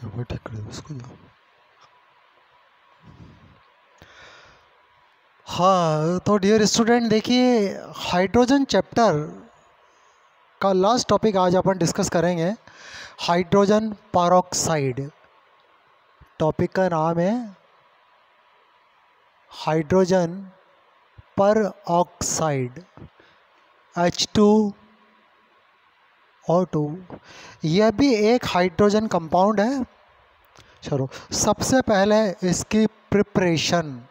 वो ठीक कर दो उसको जाओ। हाँ तो डियर स्टूडेंट देखिए, हाइड्रोजन चैप्टर का लास्ट टॉपिक आज अपन डिस्कस करेंगे, हाइड्रोजन परऑक्साइड। टॉपिक का नाम है हाइड्रोजन पर ऑक्साइड, H2O2। यह भी एक हाइड्रोजन कंपाउंड है। चलो सबसे पहले इसकी preparation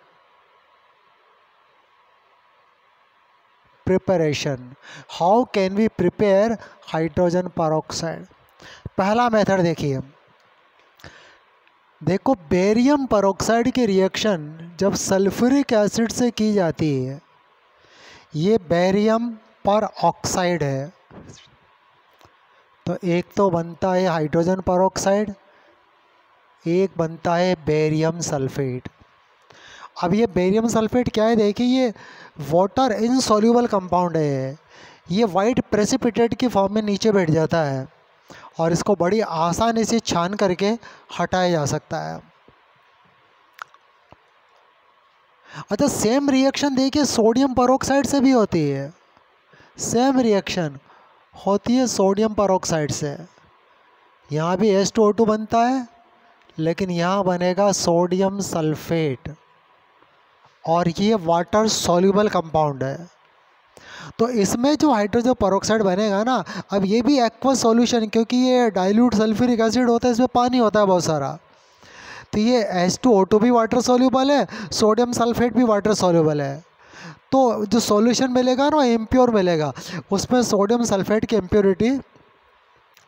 how can we prepare hydrogen peroxide. पहला मेथड देखिए, देखो बेरियम परऑक्साइड की रिएक्शन जब सल्फ्यूरिक एसिड से की जाती है, ये बेरियम पर ऑक्साइड है, तो एक तो बनता है हाइड्रोजन परऑक्साइड, एक बनता है बेरियम सल्फेट। अब ये बेरियम सल्फेट क्या है, देखिए ये वाटर इनसॉल्यूबल कंपाउंड है, ये वाइट प्रेसिपिटेट की फॉर्म में नीचे बैठ जाता है और इसको बड़ी आसानी से छान करके हटाया जा सकता है। अच्छा सेम रिएक्शन देखिए सोडियम परऑक्साइड से भी होती है, सेम रिएक्शन होती है सोडियम परऑक्साइड से। यहाँ भी H2O2 बनता है, लेकिन यहाँ बनेगा सोडियम सल्फेट और ये वाटर सॉल्यूबल कंपाउंड है। तो इसमें जो हाइड्रोजन परऑक्साइड बनेगा ना, अब ये भी एक्वस सॉल्यूशन, क्योंकि ये डाइल्यूट सल्फ्यूरिक एसिड होता है, इसमें पानी होता है बहुत सारा, तो ये H2O2 भी वाटर सॉल्यूबल है, सोडियम सल्फेट भी वाटर सॉल्यूबल है। तो जो सॉल्यूशन मिलेगा ना इम्प्योर मिलेगा, उसमें सोडियम सल्फेट की इम्प्योरिटी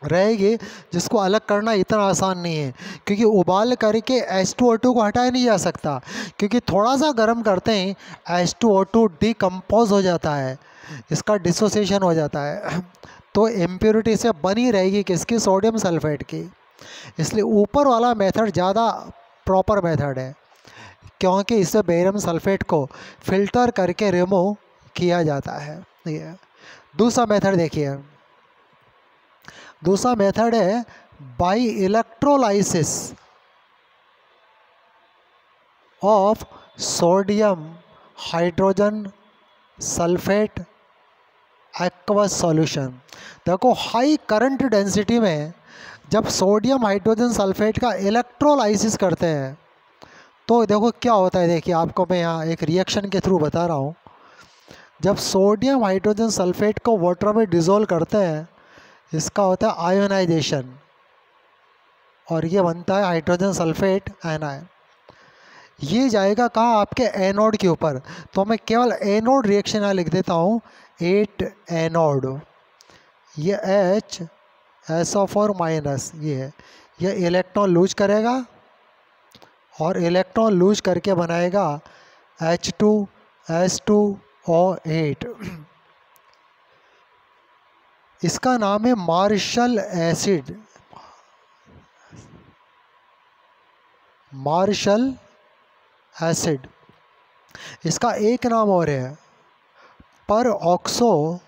रहेगी, जिसको अलग करना इतना आसान नहीं है, क्योंकि उबाल करके H2O2 को हटाया नहीं जा सकता, क्योंकि थोड़ा सा गर्म करते ही H2O2 डिकम्पोज हो जाता है, इसका डिसोसिएशन हो जाता है, तो इम्प्योरिटी से बनी रहेगी किसकी, सोडियम सल्फेट की। इसलिए ऊपर वाला मेथड ज़्यादा प्रॉपर मेथड है, क्योंकि इससे बेरियम सल्फेट को फिल्टर करके रिमूव किया जाता है। ये दूसरा मेथड देखिए, दूसरा मेथड है by electrolysis of sodium hydrogen sulphate aqueous solution. देखो हाई करंट डेंसिटी में जब सोडियम हाइड्रोजन सल्फेट का इलेक्ट्रोलाइसिस करते हैं, तो देखो क्या होता है, देखिए आपको मैं यहाँ एक रिएक्शन के थ्रू बता रहा हूँ। जब सोडियम हाइड्रोजन सल्फेट को वाटर में डिज़ोल्व करते हैं, इसका होता है आयोनाइजेशन और ये बनता है हाइड्रोजन सल्फेट एनायन। ये जाएगा कहाँ, आपके एनोड के ऊपर, तो मैं केवल एनोड रिएक्शन यहाँ लिख देता हूँ, 8 एनोड, ये H ये है, ये इलेक्ट्रॉन लूज करेगा और इलेक्ट्रॉन लूज करके बनाएगा H2S2O8। इसका नाम है मार्शल एसिड, मार्शल एसिड। इसका एक नाम और है पर ऑक्सो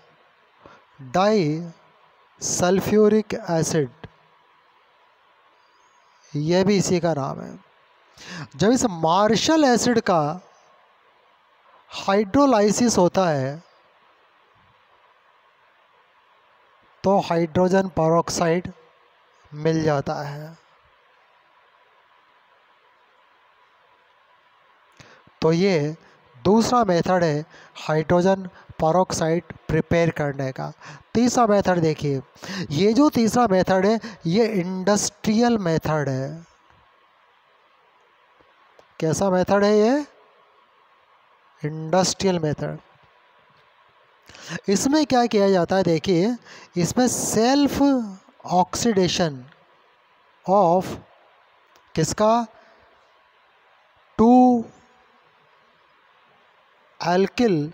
डाई सल्फ्यूरिक एसिड, यह भी इसी का नाम है। जब इस मार्शल एसिड का हाइड्रोलाइसिस होता है, तो हाइड्रोजन परऑक्साइड मिल जाता है। तो ये दूसरा मेथड है हाइड्रोजन परऑक्साइड प्रिपेयर करने का। तीसरा मेथड देखिए, ये जो तीसरा मेथड है ये इंडस्ट्रियल मेथड है। कैसा मेथड है ये, इंडस्ट्रियल मेथड। इसमें क्या किया जाता है, देखिए इसमें सेल्फ ऑक्सीडेशन ऑफ किसका, 2 एल्किल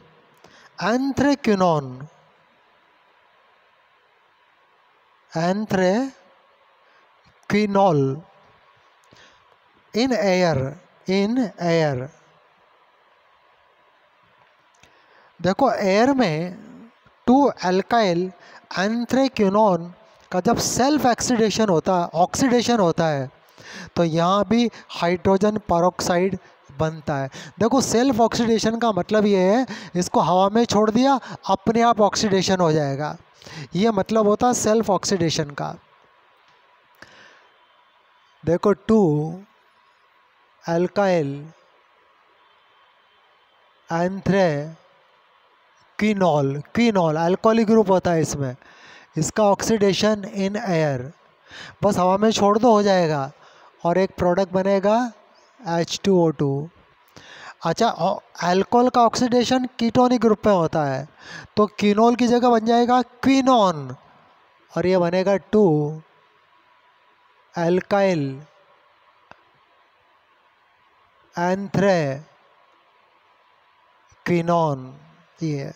एंथ्रेक्विनोन, एंथ्रेक्विनोल इन एयर। देखो एयर में 2 एल्काइल एंथ्रेक्विनोन का जब सेल्फ ऑक्सीडेशन होता है तो यहाँ भी हाइड्रोजन परऑक्साइड बनता है। देखो सेल्फ ऑक्सीडेशन का मतलब ये है, इसको हवा में छोड़ दिया अपने आप ऑक्सीडेशन हो जाएगा, ये मतलब होता है सेल्फ ऑक्सीडेशन का। देखो 2 अल्काइल एंथ्रेक्विनोल, क्विनोल अल्कोहलिक ग्रुप होता है इसमें, इसका ऑक्सीडेशन इन एयर, बस हवा में छोड़ दो हो जाएगा और एक प्रोडक्ट बनेगा H2O2। अच्छा, अल्कोहल का ऑक्सीडेशन कीटोनिक ग्रुप में होता है, तो कीनोल की जगह बन जाएगा क्विनोन और ये बनेगा 2 अल्काइल एंथ्रेक्विनोन, ये।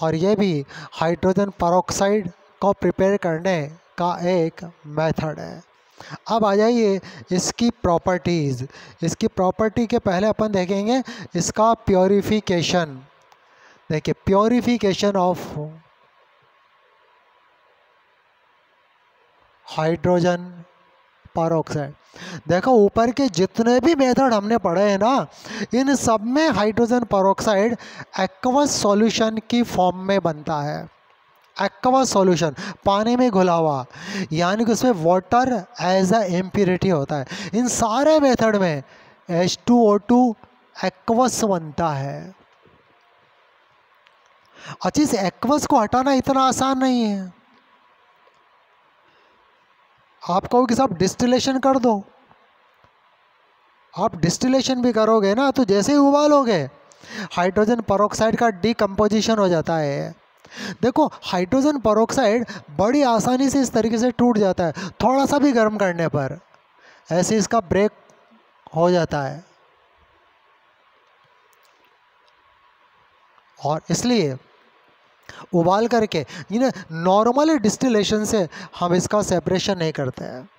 और ये भी हाइड्रोजन परऑक्साइड को प्रिपेयर करने का एक मेथड है। अब आ जाइए इसकी प्रॉपर्टीज़। इसकी प्रॉपर्टी के पहले अपन देखेंगे इसका प्योरिफिकेशन। देखिए प्योरिफिकेशन ऑफ हाइड्रोजन परऑक्साइड, देखो ऊपर के जितने भी मेथड हमने पढ़े हैं ना, इन सब में हाइड्रोजन परऑक्साइड एक्वस सॉल्यूशन की फॉर्म में बनता है। एक्वस सॉल्यूशन, पानी में घुला हुआ, यानी कि उसमें वाटर एज अ इम्प्योरिटी होता है। इन सारे मेथड में H2O2 एक्वस बनता है। अच्छी से एक्वस को हटाना इतना आसान नहीं है। आप कहोगे साहब डिस्टिलेशन कर दो, आप डिस्टिलेशन भी करोगे ना तो जैसे ही उबालोगे हाइड्रोजन परऑक्साइड का डिकम्पोजिशन हो जाता है। देखो हाइड्रोजन परऑक्साइड बड़ी आसानी से इस तरीके से टूट जाता है, थोड़ा सा भी गर्म करने पर ऐसे इसका ब्रेक हो जाता है। और इसलिए उबाल करके नॉर्मल डिस्टिलेशन से हम इसका सेपरेशन नहीं करते हैं।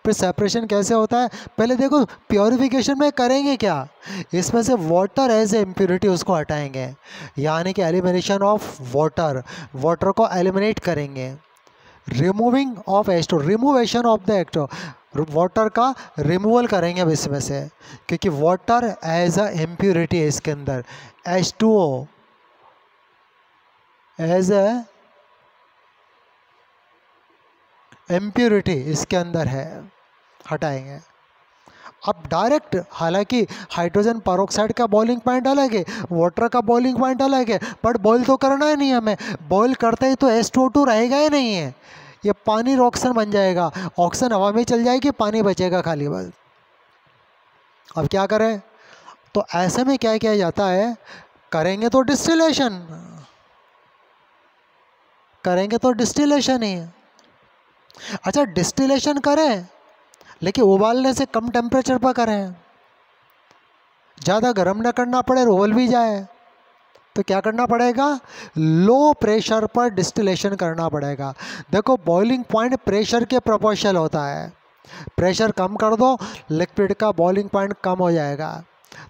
फिर सेपरेशन कैसे होता है, पहले देखो प्योरिफिकेशन में करेंगे क्या, इसमें से वाटर एज ए इम्प्योरिटी उसको हटाएंगे, यानी कि एलिमिनेशन ऑफ वाटर, वाटर को एलिमिनेट करेंगे। Removing of H2, removation of the H2, water का रिमूवल करेंगे अब इसमें से, क्योंकि वाटर एज अ इम्प्योरिटी है इसके अंदर, H2O एज ए इम्प्योरिटी इसके अंदर है, हटाएंगे। अब डायरेक्ट, हालांकि हाइड्रोजन परऑक्साइड का बॉइलिंग पॉइंट अलग है, वाटर का बॉइलिंग पॉइंट अलग है, बट बॉईल तो करना ही नहीं हमें। बॉईल करते ही तो H2O2 रहेगा ही नहीं है, ये पानी ऑक्सीजन बन जाएगा, ऑक्सीजन हवा में चल जाएगी, पानी बचेगा खाली बस। अब क्या करें, तो ऐसे में क्या किया जाता है, करेंगे तो डिस्टिलेशन, करेंगे तो डिस्टिलेशन ही। अच्छा डिस्टिलेशन करें लेकिन उबालने से कम टेम्परेचर पर करें, ज़्यादा गर्म ना करना पड़े, उबल भी जाए, तो क्या करना पड़ेगा, लो प्रेशर पर डिस्टिलेशन करना पड़ेगा। देखो बॉइलिंग पॉइंट प्रेशर के प्रोपोर्शनल होता है, प्रेशर कम कर दो लिक्विड का बॉइलिंग पॉइंट कम हो जाएगा।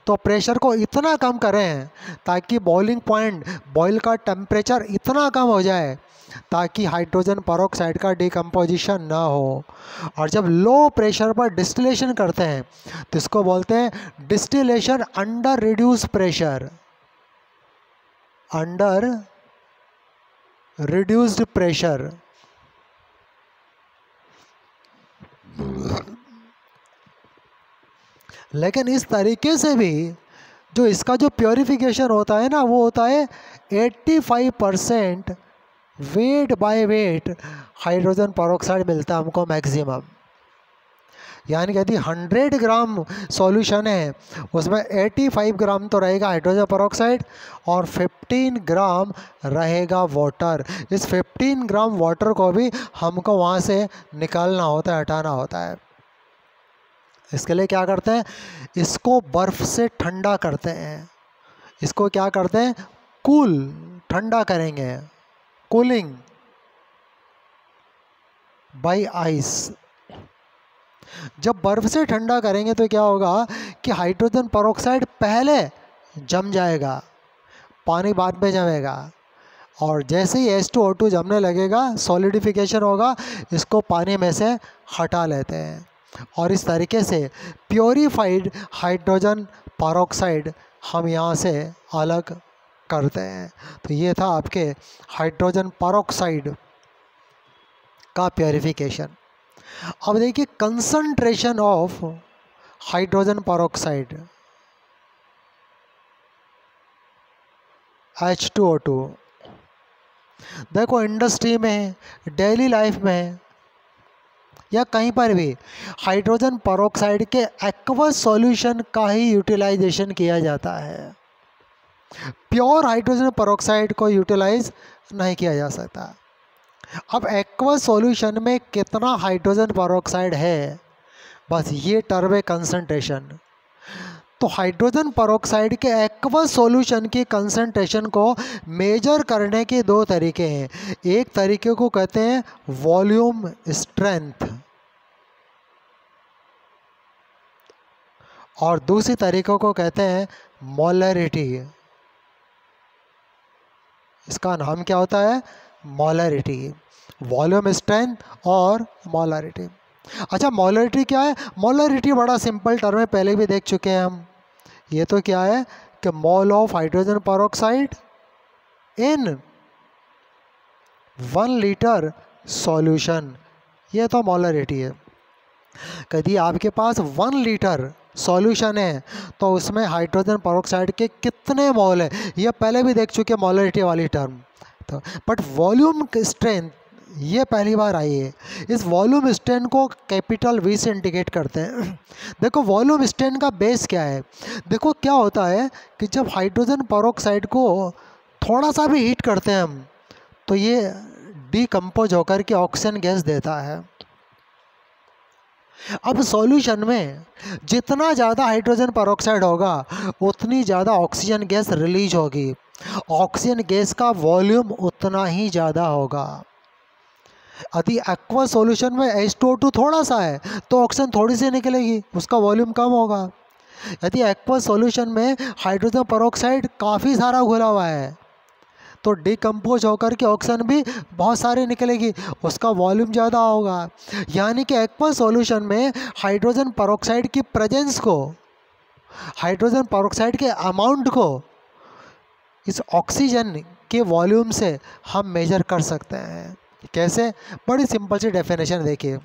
तो प्रेशर को इतना कम करें ताकि बॉइलिंग पॉइंट, बॉइल का टेम्परेचर इतना कम हो जाए ताकि हाइड्रोजन परऑक्साइड का डिकम्पोजिशन ना हो। और जब लो प्रेशर पर डिस्टिलेशन करते हैं तो इसको बोलते हैं distillation under reduce pressure, under reduced pressure. लेकिन इस तरीके से भी जो इसका जो प्योरिफिकेशन होता है ना, वो होता है 85% weight by weight hydrogen peroxide मिलता है हमको मैक्सिमम। यानी कि यदि 100 ग्राम सॉल्यूशन है उसमें 85 ग्राम तो रहेगा हाइड्रोजन परऑक्साइड और 15 ग्राम रहेगा वाटर। इस 15 ग्राम वाटर को भी हमको वहाँ से निकालना होता है, हटाना होता है। इसके लिए क्या करते हैं, इसको बर्फ़ से ठंडा करते हैं, इसको क्या करते हैं, कूल, ठंडा करेंगे, कूलिंग बाय आइस। जब बर्फ़ से ठंडा करेंगे तो क्या होगा कि हाइड्रोजन परऑक्साइड पहले जम जाएगा, पानी बाद में जमेगा, और जैसे ही H2O2 जमने लगेगा, सॉलिडिफिकेशन होगा, इसको पानी में से हटा लेते हैं। और इस तरीके से प्योरीफाइड हाइड्रोजन पेरोक्साइड हम यहाँ से अलग करते हैं। तो ये था आपके हाइड्रोजन पेरोक्साइड का प्योरीफिकेशन। अब देखिए concentration of hydrogen peroxide H2O2। देखो इंडस्ट्री में, डेली लाइफ में या कहीं पर भी हाइड्रोजन पेरोक्साइड के एक्वस सॉल्यूशन का ही यूटिलाइजेशन किया जाता है। प्योर हाइड्रोजन पेरोक्साइड को यूटिलाइज नहीं किया जा सकता। अब एक्वस सॉल्यूशन में कितना हाइड्रोजन पेरोक्साइड है, बस ये टर्म है कंसंट्रेशन। तो हाइड्रोजन पेरोक्साइड के एक्वस सॉल्यूशन की कंसंट्रेशन को मेजर करने के दो तरीके हैं। एक तरीके को कहते हैं वॉल्यूम स्ट्रेंथ और दूसरी तरीके को कहते हैं मोलरिटी। इसका नाम क्या होता है? मोलरिटी। वॉल्यूम स्ट्रेंथ और मोलरिटी। अच्छा, मोलरिटी क्या है? मोलरिटी बड़ा सिंपल टर्म है, पहले भी देख चुके हैं हम। ये तो क्या है कि mole of hydrogen peroxide in 1 litre solution, ये तो मोलरिटी है। यदि आपके पास 1 लीटर सॉल्यूशन है तो उसमें हाइड्रोजन पेरोक्साइड के कितने मोल है, ये पहले भी देख चुके मोलरिटी वाली टर्म। तो बट वॉल्यूम स्ट्रेंथ ये पहली बार आई है। इस वॉल्यूम स्ट्रेन को कैपिटल वी से इंडिकेट करते हैं। देखो वॉल्यूम स्ट्रेन का बेस क्या है? देखो क्या होता है कि जब हाइड्रोजन पेरोक्साइड को थोड़ा सा भी हीट करते हैं हम, तो ये डीकम्पोज होकर के ऑक्सीजन गैस देता है। अब सॉल्यूशन में जितना ज़्यादा हाइड्रोजन पेरोक्साइड होगा उतनी ज़्यादा ऑक्सीजन गैस रिलीज होगी। ऑक्सीजन गैस का वॉल्यूम उतना ही ज़्यादा होगा। यदि एक्वा सॉल्यूशन में H2O2 थोड़ा सा है तो ऑक्सीजन थोड़ी सी निकलेगी, उसका वॉल्यूम कम होगा। यदि एक्वा सॉल्यूशन में हाइड्रोजन पेरोक्साइड काफ़ी सारा घुला हुआ है तो डिकम्पोज होकर के ऑक्सीजन भी बहुत सारी निकलेगी, उसका वॉल्यूम ज़्यादा होगा। यानी कि एक्वा सॉल्यूशन में हाइड्रोजन पेरोक्साइड की प्रेजेंस को, हाइड्रोजन पेरोक्साइड के अमाउंट को इस ऑक्सीजन के वॉल्यूम से हम मेजर कर सकते हैं। कैसे? बड़ी सिंपल सी डेफिनेशन देखिए।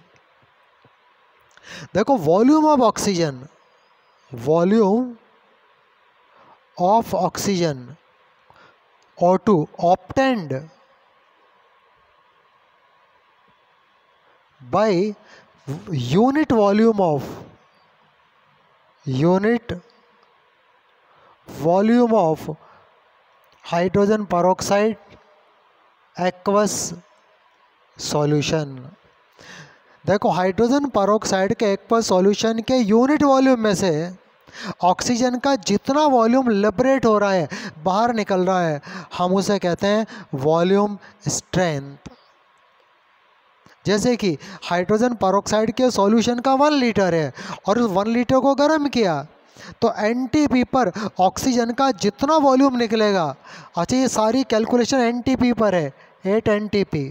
देखो volume of oxygen, volume of oxygen O2 obtained by unit volume of hydrogen peroxide aqueous solution. देखो हाइड्रोजन पेरोक्साइड के एक्वस सॉल्यूशन के यूनिट वॉल्यूम में से ऑक्सीजन का जितना वॉल्यूम लिबरेट हो रहा है, बाहर निकल रहा है, हम उसे कहते हैं वॉल्यूम स्ट्रेंथ। जैसे कि हाइड्रोजन पेरोक्साइड के सॉल्यूशन का 1 लीटर है और उस 1 लीटर को गर्म किया तो एनटीपी पर ऑक्सीजन का जितना वॉल्यूम निकलेगा, अच्छा ये सारी कैलकुलेशन एनटीपी पर है, 8 एनटीपी।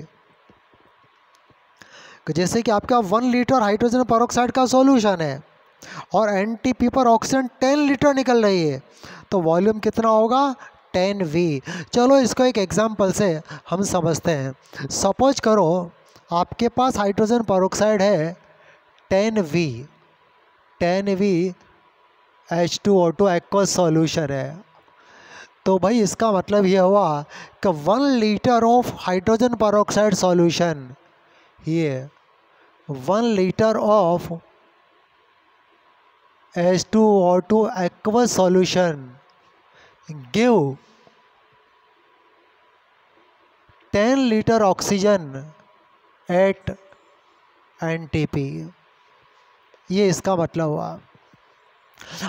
जैसे कि आपका 1 लीटर हाइड्रोजन पेरोक्साइड का सॉल्यूशन है और एनटीपी पर ऑक्सीजन 10 लीटर निकल रही है तो वॉल्यूम कितना होगा? 10V। चलो इसको एक एग्जांपल से हम समझते हैं। सपोज करो आपके पास हाइड्रोजन पेरोक्साइड है 10V, 10V H2O2 aqueous solution है। तो भाई इसका मतलब ये हुआ कि 1 litre of hydrogen peroxide solution, ये 1 litre of H2O2 aqueous solution give 10 liter oxygen at NTP। ये इसका मतलब हुआ।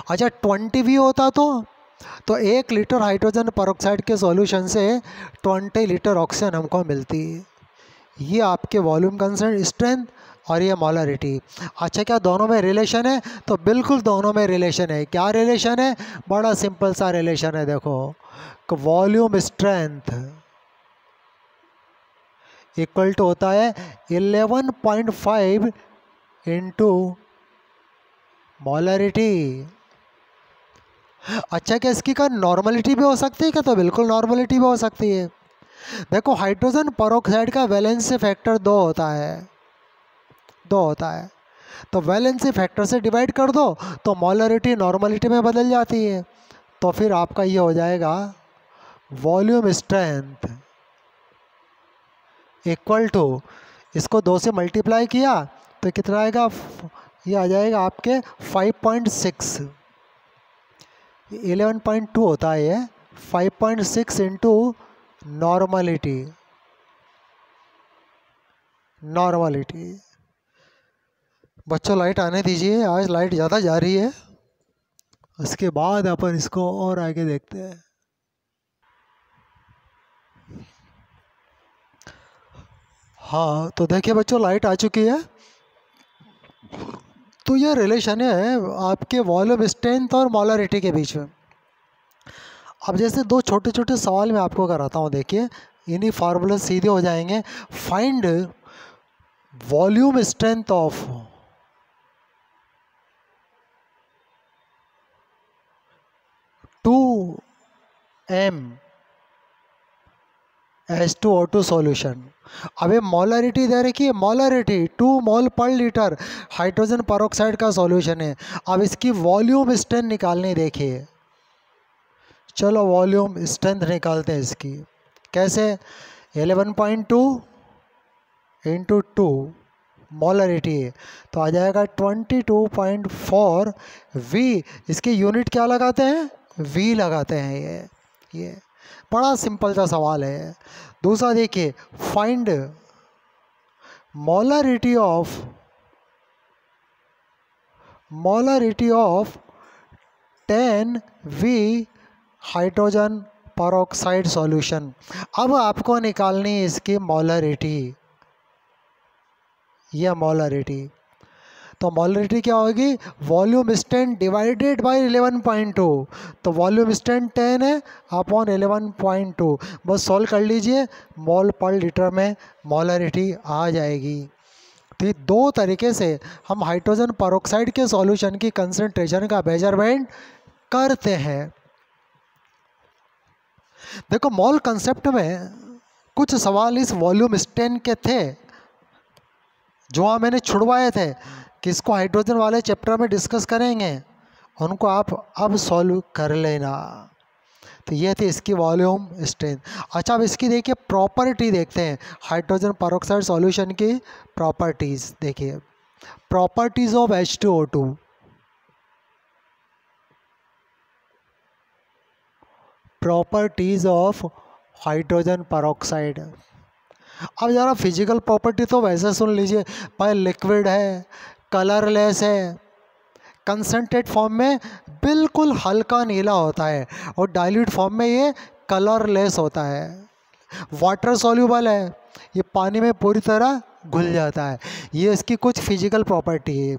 अच्छा 20V होता तो 1 लीटर हाइड्रोजन पेरोक्साइड के सॉल्यूशन से 20 लीटर ऑक्सीजन हमको मिलती। ये आपके वॉल्यूम कंसर्न स्ट्रेंथ और ये मोलरिटी। अच्छा क्या दोनों में रिलेशन है? तो बिल्कुल दोनों में रिलेशन है। क्या रिलेशन है? बड़ा सिंपल सा रिलेशन है। देखो वॉल्यूम स्ट्रेंथ इक्वल टू होता है 11.5 इंटू मोलरिटी। अच्छा, क्या इसकी का नॉर्मलिटी भी हो सकती है क्या? तो बिल्कुल नॉर्मलिटी भी हो सकती है। देखो हाइड्रोजन परऑक्साइड का वैलेंसी फैक्टर 2 होता है, 2 होता है। तो वैलेंसी फैक्टर से डिवाइड कर दो तो मोलरिटी नॉर्मलिटी में बदल जाती है। तो फिर आपका ये हो जाएगा वॉल्यूम स्ट्रेंथ इक्वल टू, इसको 2 से मल्टीप्लाई किया तो कितना आएगा, ये आ जाएगा आपके 5.6, 11.2 होता है ये, 5.6 इंटू नॉर्मलिटी। नॉर्मलिटी बच्चों लाइट आने दीजिए, आज लाइट ज़्यादा जा रही है, उसके बाद अपन इसको और आगे देखते हैं। हाँ तो देखिए बच्चों लाइट आ चुकी है। तो ये रिलेशन है आपके वॉल्यूम स्ट्रेंथ और मोलरिटी के बीच में। अब जैसे 2 छोटे छोटे सवाल मैं आपको कराता हूँ, देखिए इन्हीं फार्मूले सीधे हो जाएंगे। Find volume strength of 2m H2O2 solution. अब ये मोलरिटी दे रखी है, मोलरिटी 2 मोल पर लीटर हाइड्रोजन परऑक्साइड का सॉल्यूशन है। अब इसकी वॉल्यूम स्ट्रेंथ निकालनी, देखिए चलो वॉल्यूम स्ट्रेंथ निकालते हैं इसकी। कैसे? 11.2 इंटू 2 मोलरिटी है तो आ जाएगा 22.4 वी। इसकी यूनिट क्या लगाते हैं? वी लगाते हैं। ये बड़ा सिंपल सा सवाल है। दूसरा देखिए, find molarity of 10 V hydrogen peroxide solution. अब आपको निकालनी है इसकी मोलरिटी, यह मोलरिटी। तो मोलरिटी क्या होगी? Volume strength divided by 11.2। तो वॉल्यूम स्ट्रेंथ 10 है अपॉन 11.2, बस सॉल्व कर लीजिए, मोल पर लीटर में मोलरिटी आ जाएगी। तो ये 2 तरीके से हम हाइड्रोजन परऑक्साइड के सॉल्यूशन की कंसंट्रेशन का मेजरमेंट करते हैं। देखो मोल कंसेप्ट में कुछ सवाल इस वॉल्यूम स्ट्रेंथ के थे जो मैंने छुड़वाए थे कि इसको हाइड्रोजन वाले चैप्टर में डिस्कस करेंगे, उनको आप अब सॉल्व कर लेना। तो ये थी इसकी वॉल्यूम स्ट्रेंथ। अच्छा अब इसकी देखिए प्रॉपर्टी देखते हैं, हाइड्रोजन परऑक्साइड सॉल्यूशन की प्रॉपर्टीज़ देखिए। Properties of H2O2। Properties of hydrogen peroxide. अब ज़रा फिजिकल प्रॉपर्टी तो वैसे सुन लीजिए, भाई लिक्विड है, कलरलेस है, कंसनट्रेट फॉर्म में बिल्कुल हल्का नीला होता है और डाइल्यूट फॉर्म में ये कलरलेस होता है, वाटर सॉल्यूबल है, ये पानी में पूरी तरह घुल जाता है। ये इसकी कुछ फिजिकल प्रॉपर्टी है।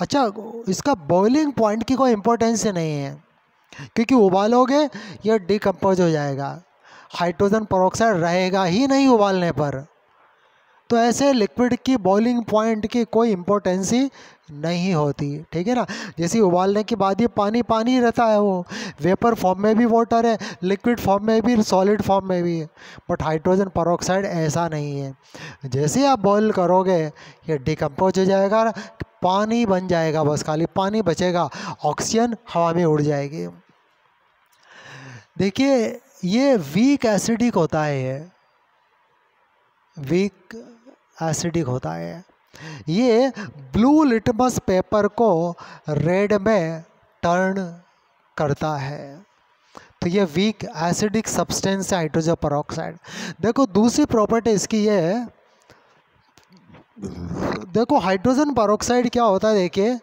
अच्छा इसका बॉइलिंग पॉइंट की कोई इम्पोर्टेंस नहीं है क्योंकि उबालोगे ये डिकम्पोज हो जाएगा, हाइड्रोजन परऑक्साइड रहेगा ही नहीं उबालने पर। तो ऐसे लिक्विड की बॉइलिंग पॉइंट की कोई इम्पोर्टेंस ही नहीं होती, ठीक है ना। जैसे उबालने के बाद ये पानी पानी रहता है, वो वेपर फॉर्म में भी वाटर है, लिक्विड फॉर्म में भी, सॉलिड फॉर्म में भी है। बट हाइड्रोजन परऑक्साइड ऐसा नहीं है, जैसे ही आप बॉयल करोगे ये डिकम्पोज हो जाएगा, पानी बन जाएगा, बस खाली पानी बचेगा, ऑक्सीजन हवा में उड़ जाएगी। देखिए ये वीक एसिडिक होता है, ये वीक एसिडिक होता है। ये ब्लू लिटमस पेपर को रेड में टर्न करता है। तो ये वीक एसिडिक सब्सटेंस है हाइड्रोजन परऑक्साइड। देखो दूसरी प्रॉपर्टी इसकी ये है, देखो हाइड्रोजन परऑक्साइड क्या होता है, देखिए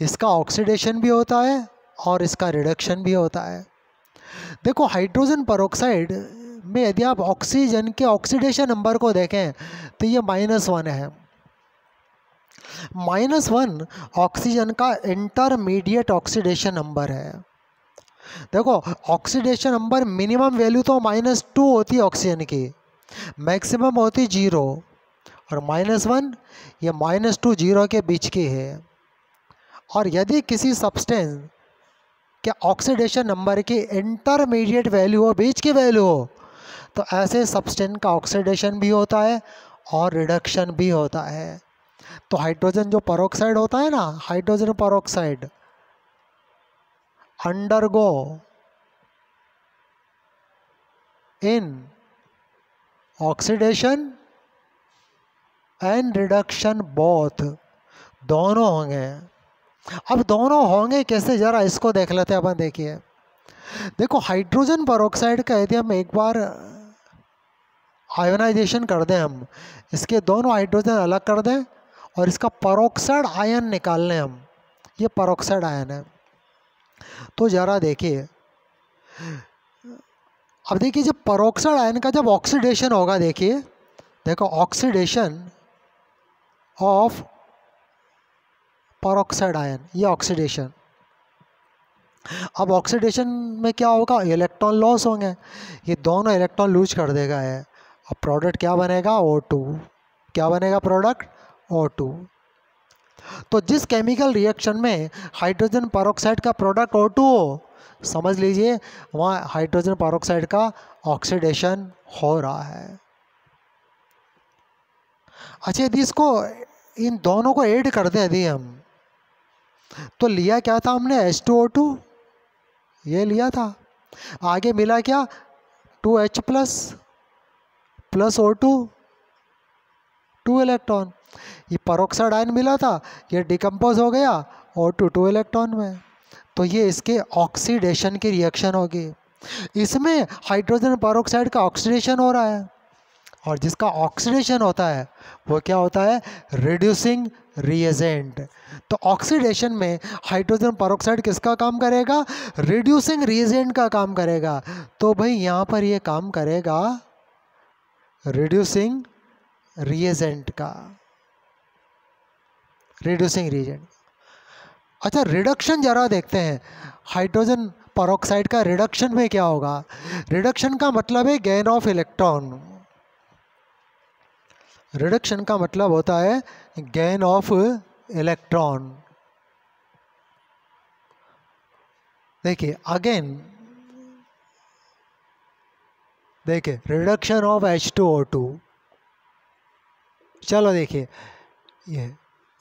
इसका ऑक्सीडेशन भी होता है और इसका रिडक्शन भी होता है। देखो हाइड्रोजन परऑक्साइड में यदि आप ऑक्सीजन के ऑक्सीडेशन नंबर को देखें तो ये -1 है। -1 ऑक्सीजन का इंटरमीडिएट ऑक्सीडेशन नंबर है। देखो ऑक्सीडेशन नंबर मिनिमम वैल्यू तो -2 होती है ऑक्सीजन की, मैक्सिमम होती 0, और -1 ये -2 0 के बीच की है। और यदि किसी सब्सटेंस के ऑक्सीडेशन नंबर की इंटरमीडिएट वैल्यू हो, बीच की वैल्यू हो, तो ऐसे सब्सटेंस का ऑक्सीडेशन भी होता है और रिडक्शन भी होता है। तो हाइड्रोजन जो पेरोक्साइड होता है ना, hydrogen peroxide undergo in oxidation and reduction both, दोनों होंगे। अब दोनों होंगे कैसे, जरा इसको देख लेते हैं अपन। देखिए, देखो हाइड्रोजन पेरोक्साइड का यदि हम एक बार आयोनाइजेशन कर दें, हम इसके दोनों हाइड्रोजन अलग कर दें और इसका पेरोक्साइड आयन निकाल लें हम, ये पेरोक्साइड आयन है। तो ज़रा देखिए, अब देखिए जब पेरोक्साइड आयन का जब ऑक्सीडेशन होगा, देखिए देखो ऑक्सीडेशन ऑफ पेरोक्साइड आयन, ये ऑक्सीडेशन। अब ऑक्सीडेशन में क्या होगा, इलेक्ट्रॉन लॉस होंगे, ये दोनों इलेक्ट्रॉन लूज कर देगा है। अब प्रोडक्ट क्या बनेगा, O2। क्या बनेगा प्रोडक्ट, O2। तो जिस केमिकल रिएक्शन में हाइड्रोजन पेरोक्साइड का प्रोडक्ट O2 हो, समझ लीजिए वहाँ हाइड्रोजन पेरोक्साइड का ऑक्सीडेशन हो रहा है। अच्छा, यदि इसको इन दोनों को ऐड कर दें यदि हम, तो लिया क्या था हमने, H2O2 ये लिया था। आगे मिला क्या, 2H प्लस O2, 2 इलेक्ट्रॉन। ये पेरोक्साइड आयन मिला था, ये डिकम्पोज हो गया O2 2 इलेक्ट्रॉन में। तो ये इसके ऑक्सीडेशन की रिएक्शन होगी। इसमें हाइड्रोजन पेरोक्साइड का ऑक्सीडेशन हो रहा है, और जिसका ऑक्सीडेशन होता है वो क्या होता है, रिड्यूसिंग रिएजेंट। तो ऑक्सीडेशन में हाइड्रोजन पेरोक्साइड किसका काम करेगा, रिड्यूसिंग रिएजेंट का काम करेगा। तो भाई यहाँ पर ये काम करेगा रिड्यूसिंग रिएजेंट का, रिड्यूसिंग रिएजेंट। अच्छा, रिडक्शन जरा देखते हैं, हाइड्रोजन पेरोक्साइड का रिडक्शन में क्या होगा। रिडक्शन का मतलब है गेन ऑफ इलेक्ट्रॉन। रिडक्शन का मतलब होता है गेन ऑफ इलेक्ट्रॉन। देखिए अगेन, देखिए रिडक्शन ऑफ H2O2। चलो देखिए ये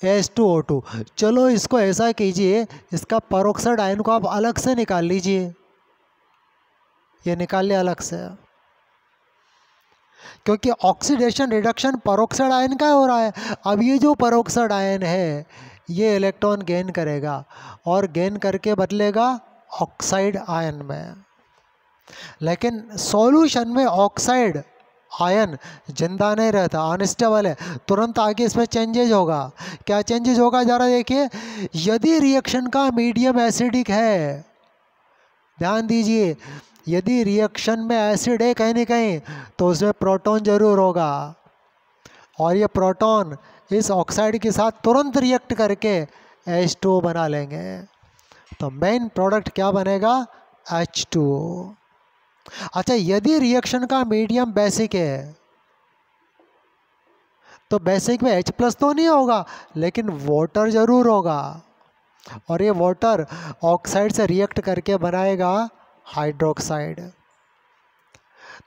H2O2, चलो इसको ऐसा कीजिए, इसका पेरोक्साइड आयन को आप अलग से निकाल लीजिए, ये निकाल लिया अलग से, क्योंकि ऑक्सीडेशन रिडक्शन पेरोक्साइड आयन का हो रहा है। अब ये जो पेरोक्साइड आयन है ये इलेक्ट्रॉन गेन करेगा और गेन करके बदलेगा ऑक्साइड आयन में। लेकिन सॉल्यूशन में ऑक्साइड आयन जिंदा नहीं रहता, अनस्टेबल है, तुरंत आगे इसमें चेंजेज होगा। क्या चेंजेज होगा जरा देखिए, यदि रिएक्शन का मीडियम एसिडिक है, ध्यान दीजिए, यदि रिएक्शन में एसिड है कहीं ना कहीं तो उसमें प्रोटॉन जरूर होगा, और ये प्रोटॉन इस ऑक्साइड के साथ तुरंत रिएक्ट करके H2O बना लेंगे। तो मेन प्रोडक्ट क्या बनेगा, H2O। अच्छा, यदि रिएक्शन का मीडियम बेसिक है तो बेसिक में H+ तो नहीं होगा, लेकिन वाटर जरूर होगा, और ये वाटर ऑक्साइड से रिएक्ट करके बनाएगा हाइड्रोक्साइड।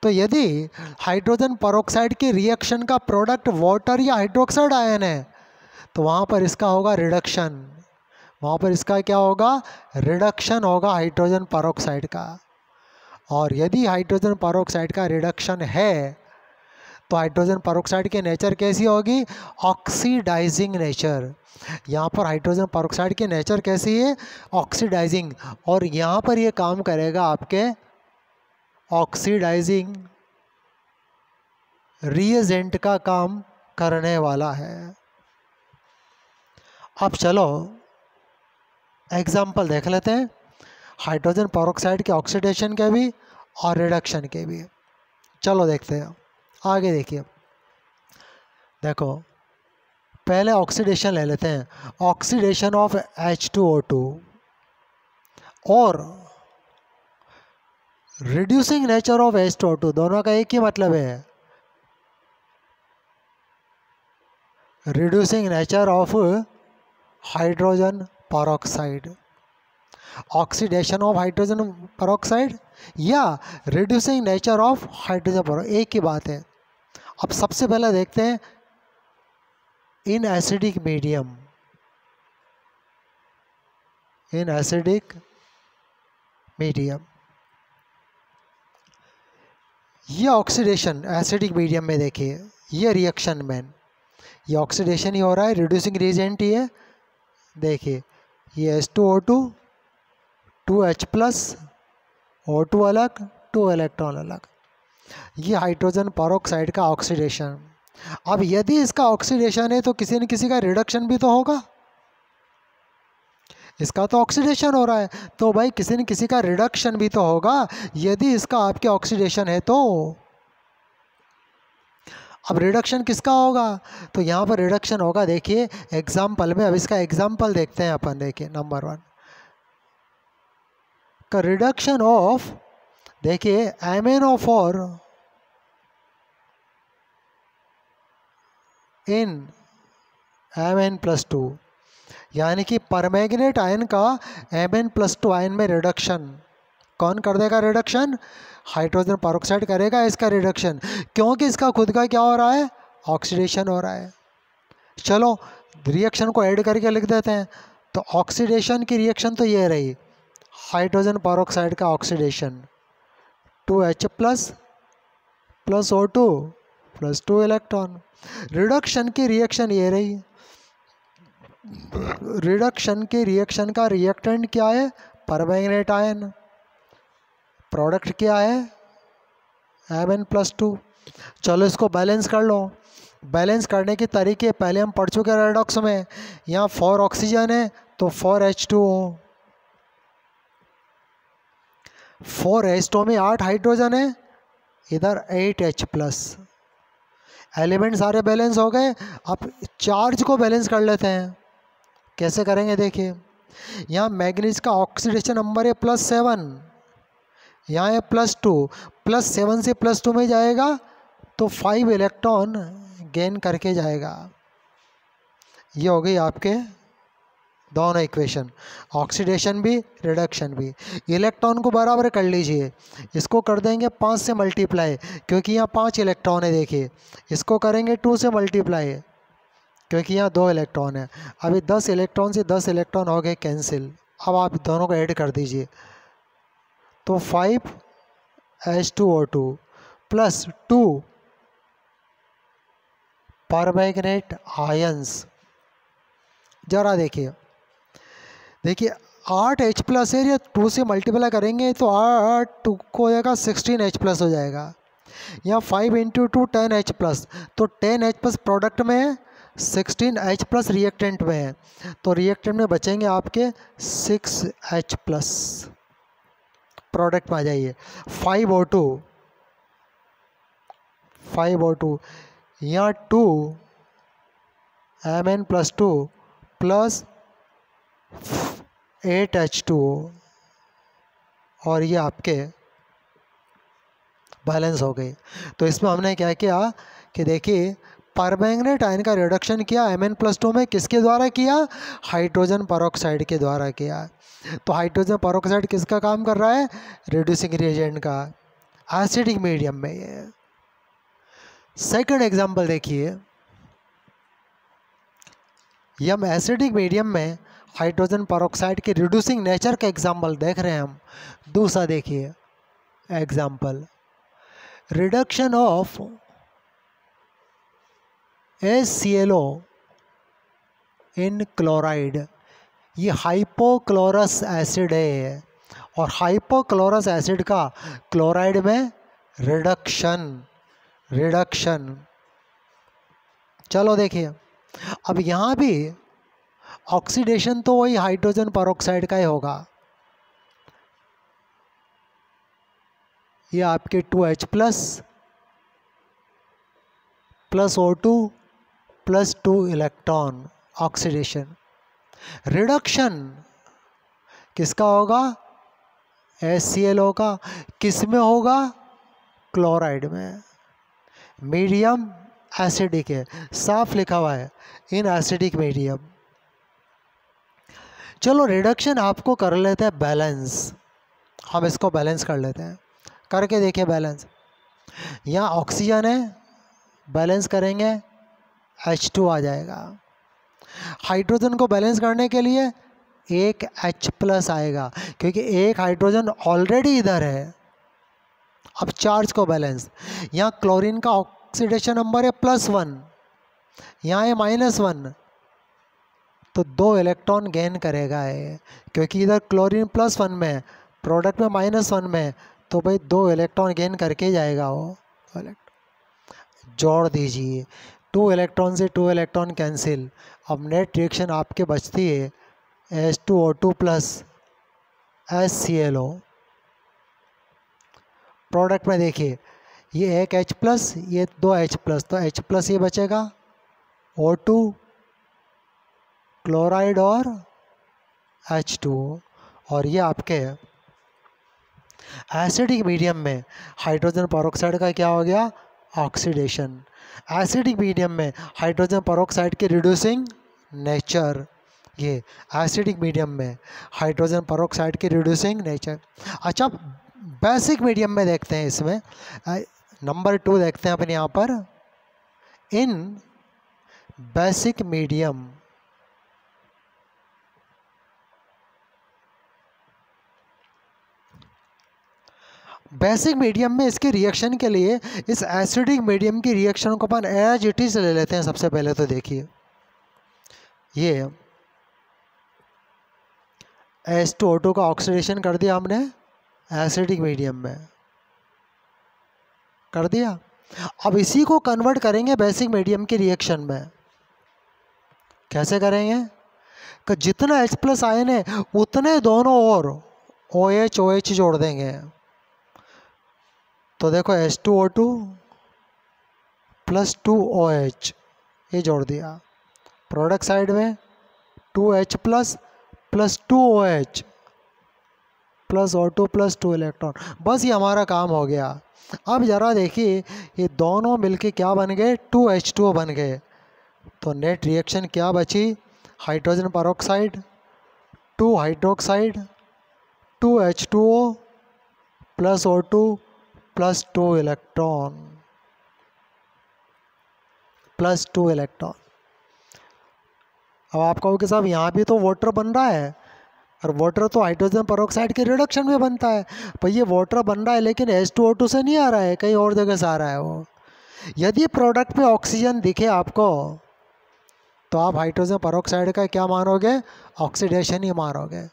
तो यदि हाइड्रोजन पेरोक्साइड की रिएक्शन का प्रोडक्ट वाटर या हाइड्रोक्साइड आयन है तो वहाँ पर इसका होगा रिडक्शन, वहाँ पर इसका क्या होगा, रिडक्शन होगा हाइड्रोजन पेरोक्साइड का। और यदि हाइड्रोजन पेरोक्साइड का रिडक्शन है तो हाइड्रोजन पेरोक्साइड की नेचर कैसी होगी, ऑक्सीडाइजिंग नेचर। यहाँ पर हाइड्रोजन पेरोक्साइड की नेचर कैसी है, ऑक्सीडाइजिंग, और यहाँ पर ये काम करेगा आपके ऑक्सीडाइजिंग रिएजेंट का काम करने वाला है। अब चलो एग्जाम्पल देख लेते हैं हाइड्रोजन पेरोक्साइड के ऑक्सीडेशन के भी और रिडक्शन के भी। चलो देखते हैं, आगे देखिए, देखो पहले ऑक्सीडेशन ले लेते हैं, ऑक्सीडेशन ऑफ H2O2 और रिड्यूसिंग नेचर ऑफ H2O2, दोनों का एक ही मतलब है, reducing nature of hydrogen peroxide, oxidation of hydrogen peroxide या reducing nature of hydrogen peroxide, एक ही बात है। अब सबसे पहले देखते हैं in acidic medium, in acidic medium ये ऑक्सीडेशन एसिडिक मीडियम में देखिए, ये रिएक्शन में ये ऑक्सीडेशन ही हो रहा है, रिड्यूसिंग रिएजेंट ही है। देखिए ये H2O2 2H+ O2 अलग 2 इलेक्ट्रॉन अलग, ये हाइड्रोजन पेरोक्साइड का ऑक्सीडेशन। अब यदि इसका ऑक्सीडेशन है तो किसी न किसी का रिडक्शन भी तो होगा, इसका तो ऑक्सीडेशन हो रहा है तो भाई किसी न किसी का रिडक्शन भी तो होगा। यदि इसका आपके ऑक्सीडेशन है तो अब रिडक्शन किसका होगा, तो यहाँ पर रिडक्शन होगा, देखिए एग्जाम्पल में। अब इसका एग्जाम्पल देखते हैं अपन। देखिए नंबर 1 का रिडक्शन ऑफ, देखिए MnO4 इन Mn+2, यानी कि परमैंगनेट आयन का Mn+2 आयन में रिडक्शन कौन कर देगा, रिडक्शन हाइड्रोजन पेरोक्साइड करेगा इसका रिडक्शन, क्योंकि इसका खुद का क्या हो रहा है, ऑक्सीडेशन हो रहा है। चलो रिएक्शन को ऐड करके लिख देते हैं। तो ऑक्सीडेशन की रिएक्शन तो ये रही, हाइड्रोजन पेरोक्साइड का oxidation 2H+ + O2 + 2 electron. Reduction की रिएक्शन ये रही, रिडक्शन की रिएक्शन का रिएक्टेंट क्या है, परमैंगनेट आयन, प्रोडक्ट क्या है Mn+2। चलो इसको बैलेंस कर लो। बैलेंस करने के तरीके पहले हम पढ़ चुके हैं रेडॉक्स में। यहाँ 4 ऑक्सीजन है तो 4H2O, 4H2O में 8 हाइड्रोजन है, इधर 8H+। एलिमेंट सारे बैलेंस हो गए। अब चार्ज को बैलेंस कर लेते हैं, कैसे करेंगे देखिए। यहाँ मैग्नीज का ऑक्सीडेशन नंबर है +7, यहाँ है +2, +7 से +2 में जाएगा तो 5 इलेक्ट्रॉन गेन करके जाएगा। ये हो गई आपके दोनों इक्वेशन, ऑक्सीडेशन भी रिडक्शन भी। इलेक्ट्रॉन को बराबर कर लीजिए, इसको कर देंगे 5 से मल्टीप्लाई, क्योंकि यहाँ 5 इलेक्ट्रॉन है। देखिए इसको करेंगे 2 से मल्टीप्लाई, क्योंकि यहाँ 2 इलेक्ट्रॉन है। अभी 10 इलेक्ट्रॉन से 10 इलेक्ट्रॉन हो गए कैंसिल। अब आप दोनों को ऐड कर दीजिए तो 5H2O2 + 2 परमैंगनेट आयंस। जरा देखिए 8H+ है, ये 2 से मल्टीप्लाई करेंगे तो 8 को हो जाएगा 16H+ हो जाएगा। यहाँ 5 × 2 10H+, तो 10H+ प्रोडक्ट में है, 16H+ रिएक्टेंट में है, तो रिएक्टेंट में बचेंगे आपके 6H+। प्रोडक्ट में आ जाइए 5O2 यहाँ 2 Mn+2 + 8H2O, और ये आपके बैलेंस हो गए। तो इसमें हमने क्या किया कि देखिए परमैंगनेट आयन का रिडक्शन किया Mn+2 में, किसके द्वारा किया, हाइड्रोजन पेरोक्साइड के द्वारा किया। तो हाइड्रोजन पेरोक्साइड किसका काम कर रहा है, रिड्यूसिंग रिएजेंट का, एसिडिक मीडियम में। ये सेकंड एग्जांपल देखिए, ये हम एसिडिक मीडियम में हाइड्रोजन पेरोक्साइड के रिड्यूसिंग नेचर का एग्जांपल देख रहे हैं हम। दूसरा देखिए example, reduction of HClO in chloride. ये हाइपोक्लोरस एसिड है, और हाइपोक्लोरस एसिड का क्लोराइड में रिडक्शन। चलो देखिए, अब यहाँ भी ऑक्सीडेशन तो वही हाइड्रोजन पेरोक्साइड का ही होगा। ये आपके 2H+ + O2 + 2 electron oxidation. Reduction किसका होगा, HClO का, किस में होगा, क्लोराइड में। मीडियम एसिडिक है, साफ लिखा हुआ है इन एसिडिक मीडियम। चलो रिडक्शन आपको कर लेते हैं बैलेंस, हम इसको बैलेंस कर लेते हैं, करके देखिए बैलेंस। यहाँ ऑक्सीजन है, बैलेंस करेंगे H2 आ जाएगा। हाइड्रोजन को बैलेंस करने के लिए एक H प्लस आएगा, क्योंकि एक हाइड्रोजन ऑलरेडी इधर है। अब चार्ज को बैलेंस, यहाँ क्लोरीन का ऑक्सीडेशन नंबर है +1, यहाँ है -1, तो 2 इलेक्ट्रॉन गेन करेगा है, क्योंकि इधर क्लोरीन +1 में है, प्रोडक्ट में -1 में है, तो भाई 2 इलेक्ट्रॉन गेन करके जाएगा वो। जोड़ दीजिए, 2 इलेक्ट्रॉन से 2 इलेक्ट्रॉन कैंसिल। अब नेट रिएक्शन आपके बचती है H2O2 प्लस HClO। प्रोडक्ट में देखिए, ये एक H प्लस, ये 2 H प्लस, तो H प्लस ये बचेगा, O2 क्लोराइड और H2O, और ये आपके एसिडिक मीडियम में हाइड्रोजन पेरोक्साइड का क्या हो गया, ऑक्सीडेशन। एसिडिक मीडियम में हाइड्रोजन पेरोक्साइड की रिड्यूसिंग नेचर, ये एसिडिक मीडियम में हाइड्रोजन पेरोक्साइड की रिड्यूसिंग नेचर। अच्छा, बेसिक मीडियम में देखते हैं, इसमें नंबर 2 देखते हैं अपन यहाँ पर। इन बेसिक मीडियम बेसिक मीडियम में इसके रिएक्शन के लिए इस एसिडिक मीडियम की रिएक्शन को अपन एज इट इज ले लेते हैं। सबसे पहले तो देखिए, ये H2O2 का ऑक्सीडेशन कर दिया हमने एसिडिक मीडियम में, कर दिया। अब इसी को कन्वर्ट करेंगे बेसिक मीडियम की रिएक्शन में। कैसे करेंगे कि जितना H प्लस आयन है उतने दोनों और OH जोड़ देंगे। तो देखो H2O2 प्लस 2OH ये जोड़ दिया, प्रोडक्ट साइड में 2H plus 2OH plus O2 plus 2 electron, बस ये हमारा काम हो गया। अब ज़रा देखिए, ये दोनों मिलके क्या बन गए, 2H2O बन गए। तो नेट रिएक्शन क्या बची, hydrogen peroxide 2 hydroxide 2H2O plus O2 plus 2 electron plus 2 electron. अब आप कहोगे साहब यहाँ भी तो वाटर बन रहा है, और वाटर तो हाइड्रोजन पेरोक्साइड के रिडक्शन में बनता है। पर ये वाटर बन रहा है लेकिन H2O2 से नहीं आ रहा है, कहीं और जगह से आ रहा है वो। यदि प्रोडक्ट में ऑक्सीजन दिखे आपको, तो आप हाइड्रोजन पेरोक्साइड का क्या मानोगे, ऑक्सीडेशन ही मानोगे।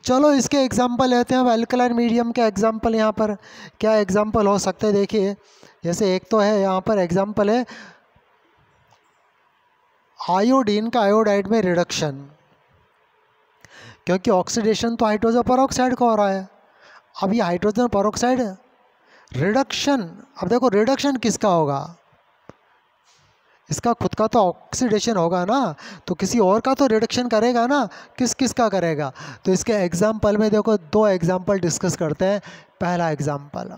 चलो इसके एग्जाम्पल लेते हैं। अब अल्कलाइन मीडियम के एग्जाम्पल यहाँ पर क्या एग्जाम्पल हो सकते हैं, देखिए। जैसे एक तो है यहाँ पर एग्जाम्पल है आयोडीन का आयोडाइड में रिडक्शन, क्योंकि ऑक्सीडेशन तो हाइड्रोजन पेरोक्साइड का हो रहा है। अब ये हाइड्रोजन पेरोक्साइड रिडक्शन, अब देखो रिडक्शन किसका होगा, इसका खुद का तो ऑक्सीडेशन होगा ना, तो किसी और का तो रिडक्शन करेगा ना, किस किस का करेगा। तो इसके एग्जाम्पल में देखो 2 एग्जाम्पल डिस्कस करते हैं। पहला example,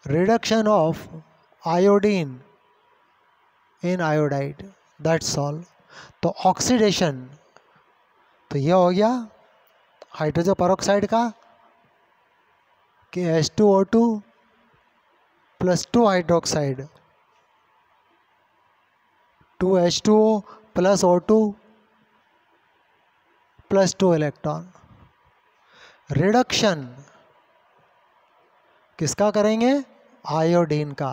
reduction of iodine in iodide, that's all. तो ऑक्सीडेशन, तो ये हो गया हाइड्रोजन पेरोक्साइड का कि H2O2 plus 2 hydroxide 2H2O plus O2 plus 2 electron. Reduction किसका करेंगे, आयोडीन का।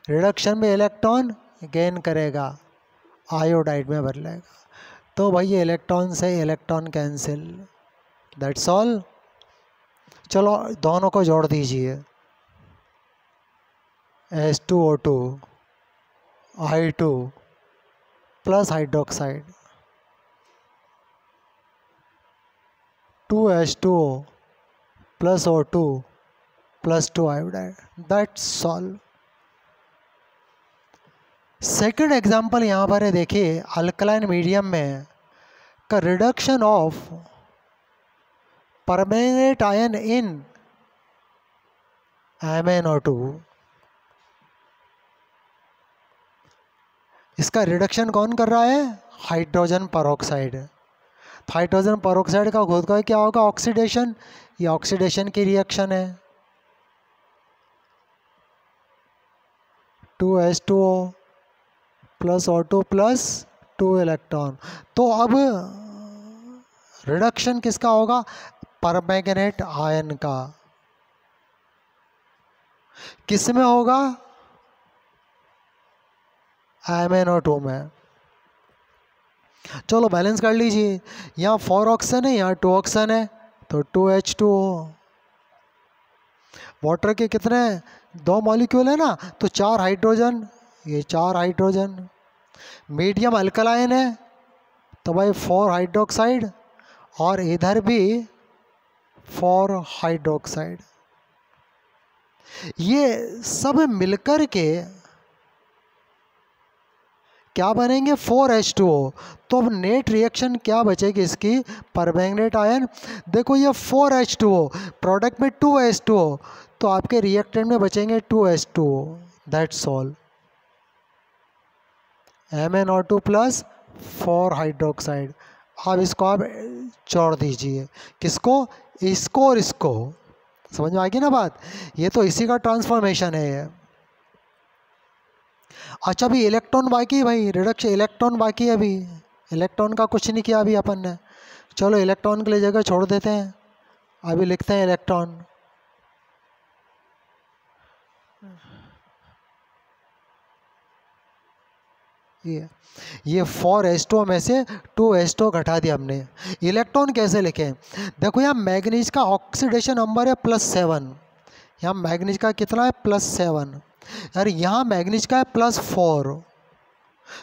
रिडक्शन में इलेक्ट्रॉन गेन करेगा, आयोडाइड में बदलेगा। तो भाई ये इलेक्ट्रॉन से इलेक्ट्रॉन कैंसिल, दैट्स ऑल। चलो दोनों को जोड़ दीजिए, H2O2 I2 plus hydroxide 2H2O plus O2 plus 2 iodide, that's all. Second example यहाँ पर है, देखिए अल्कलाइन मीडियम में का reduction of permanganate ion in MnO2। इसका रिडक्शन कौन कर रहा है, हाइड्रोजन पेरोक्साइड। तो हाइड्रोजन पेरोक्साइड का खुद का क्या होगा, ऑक्सीडेशन। ये ऑक्सीडेशन की रिएक्शन है, 2H2O plus O2 plus 2 electron. तो अब रिडक्शन किसका होगा, परमैंगनेट आयन का। किस में होगा, MnO2 में। चलो बैलेंस कर लीजिए, यहाँ 4 ऑक्सीजन है, यहाँ 2 ऑक्सीजन है, तो 2H2O। वाटर के कितने 2 मॉलिक्यूल है ना, तो 4 हाइड्रोजन, ये 4 हाइड्रोजन। मीडियम अल्कलाइन है तो भाई 4 हाइड्रोक्साइड, और इधर भी 4 हाइड्रोक्साइड। ये सब मिलकर के क्या बनेंगे, 4H2O। तो अब नेट रिएक्शन क्या बचेगी इसकी, परमैंगनेट आयन। देखो ये 4H2O, प्रोडक्ट में 2H2O, तो आपके रिएक्टेंट में बचेंगे 2H2O, that's all. MnO2 plus 4 hydroxide. अब इसको आप जोड़ दीजिए, किसको, इसको और इसको। समझ में आ गई ना बात, ये तो इसी का ट्रांसफॉर्मेशन है ये। अच्छा अभी इलेक्ट्रॉन बाकी है भाई, रिडक्शन इलेक्ट्रॉन बाकी है अभी, इलेक्ट्रॉन का कुछ नहीं किया अभी अपन ने। चलो इलेक्ट्रॉन के लिए जगह छोड़ देते हैं, अभी लिखते हैं इलेक्ट्रॉन। ये 4H2O में से 2H2O घटा दिया हमने। इलेक्ट्रॉन कैसे लिखें, देखो यहाँ मैग्नीज का ऑक्सीडेशन नंबर है +7, यहाँ मैग्नीज का कितना है +7, यार यहाँ मैग्नीज का है +4,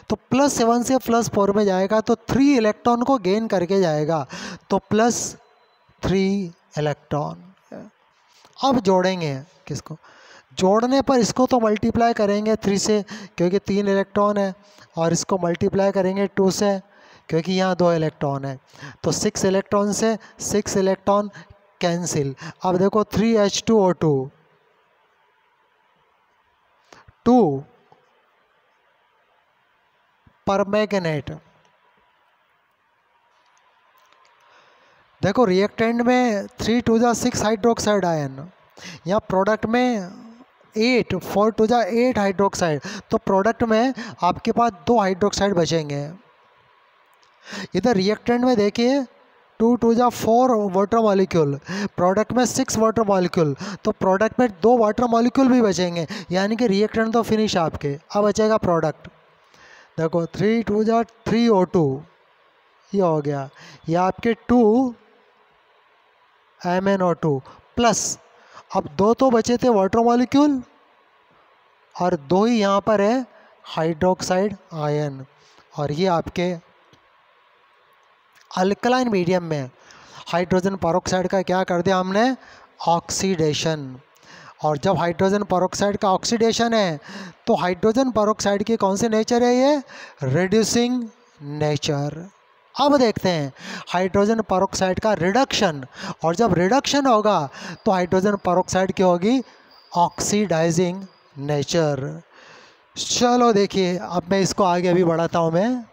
तो +7 से +4 में जाएगा तो 3 इलेक्ट्रॉन को गेन करके जाएगा, तो +3 इलेक्ट्रॉन। अब जोड़ेंगे किसको, जोड़ने पर इसको तो मल्टीप्लाई करेंगे 3 से क्योंकि 3 इलेक्ट्रॉन है, और इसको मल्टीप्लाई करेंगे 2 से क्योंकि यहाँ 2 इलेक्ट्रॉन है, तो 6 इलेक्ट्रॉन से 6 इलेक्ट्रॉन कैंसिल। अब देखो 3H2O2 2 परमैंगनेट। देखो रिएक्टेंट में 3 2 6 हाइड्रोक्साइड आयन, यहाँ प्रोडक्ट में 8 4 2 8 हाइड्रोक्साइड, तो प्रोडक्ट में आपके पास 2 हाइड्रोक्साइड बचेंगे। इधर रिएक्टेंट में देखिए 2 2 4 वाटर मॉलिक्यूल, प्रोडक्ट में 6 वाटर मॉलिक्यूल, तो प्रोडक्ट में 2 वाटर मॉलिक्यूल भी बचेंगे, यानी कि रिएक्टेंट तो फिनिश आपके। अब बचेगा प्रोडक्ट, देखो 3 2 3 O2, ये हो गया, ये आपके 2 MnO2 प्लस, अब 2 तो बचे थे वाटर मॉलिक्यूल और 2 ही यहाँ पर है हाइड्रोक्साइड आयन, और ये आपके अल्कलाइन मीडियम में हाइड्रोजन पेरोक्साइड का क्या कर दिया हमने, ऑक्सीडेशन। और जब हाइड्रोजन पेरोक्साइड का ऑक्सीडेशन है तो हाइड्रोजन पेरोक्साइड की कौन सी नेचर है, ये रिड्यूसिंग नेचर। अब देखते हैं हाइड्रोजन पेरोक्साइड का रिडक्शन, और जब रिडक्शन होगा तो हाइड्रोजन पेरोक्साइड की होगी ऑक्सीडाइजिंग नेचर। चलो देखिए अब मैं इसको आगे अभी बढ़ाता हूँ मैं।